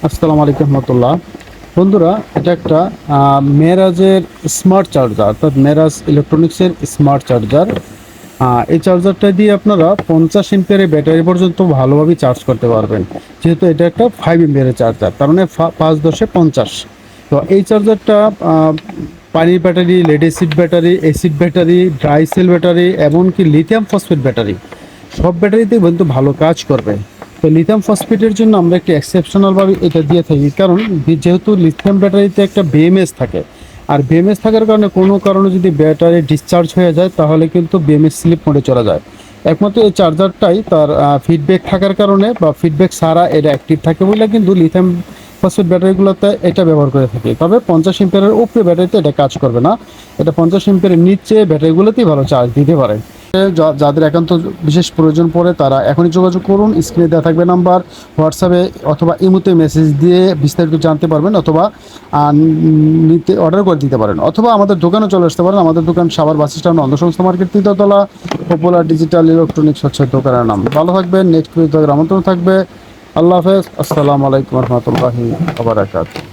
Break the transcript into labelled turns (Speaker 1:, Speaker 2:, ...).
Speaker 1: আসসালামু আলাইকুম রহমতুল্লাহ। বন্ধুরা, এটা একটা মেরাজের স্মার্ট চার্জার, অর্থাৎ মেরাজ ইলেকট্রনিক্সের স্মার্ট চার্জার। এই চার্জারটা দিয়ে আপনারা 50 এমপিয়ারের ব্যাটারি পর্যন্ত ভালোভাবে চার্জ করতে পারবেন। যেহেতু এটা একটা 5 এমপিয়ারের চার্জার, তার মানে 5×10 = 50। তো এই চার্জারটা পানির battery, lead acid battery, acid battery, dry cell battery, এমনকি লিথিয়াম ফসফেট ব্যাটারি, সব ব্যাটারিতেই কিন্তু ভালো কাজ করবে। তো লিথিয়াম ফসফেটের জন্য আমরা একটি এক্সেপশনালভাবে এটা দিয়ে থাকি, কারণ যেহেতু লিথিয়াম ব্যাটারিতে একটা বিএমএস থাকে, আর বিএমএস থাকার কারণে কোনো কারণে যদি ব্যাটারি ডিসচার্জ হয়ে যায় তাহলে কিন্তু বিএমএস স্লিপ মোডে চলে যায়। একমাত্র এই চার্জারটাই তার ফিডব্যাক থাকার কারণে বা ফিডব্যাক ছাড়া এটা অ্যাক্টিভ থাকে বলে কিন্তু লিথিয়াম ফসফেট ব্যাটারিগুলোতে এটা ব্যবহার করে থাকি। তবে 50 এমপিয়ারের উপরে ব্যাটারিতে এটা কাজ করবে না। এটা 50 এমপিয়ারের নিচে ব্যাটারিগুলোতেই ভালো চার্জ দিতে পারে। যাদের একান্ত বিশেষ প্রয়োজন পড়ে তারা এখনই যোগাযোগ করুন। স্ক্রিনে দেওয়া থাকবে নাম্বার, হোয়াটসঅ্যাপে অথবা ইমোতে মেসেজ দিয়ে বিস্তারিত জানতে পারবেন, অথবা নিতে অর্ডার করে দিতে পারেন, অথবা আমাদের দোকানে চলে আসতে পারেন। আমাদের দোকান সাভার বাস স্ট্যান্ড, অন্ধ সংস্থা মার্কেট, 3তলা, পপুলার ডিজিটাল ইলেকট্রনিক্স হচ্ছে দোকানের নাম। ভালো থাকবেন, নেক্সট ভিডিওতে আমন্ত্রণ থাকবে। আল্লাহ হাফেজ। আসসালামু আলাইকুম রহমতুল্লাহি ওয়া বারাকাতুহু।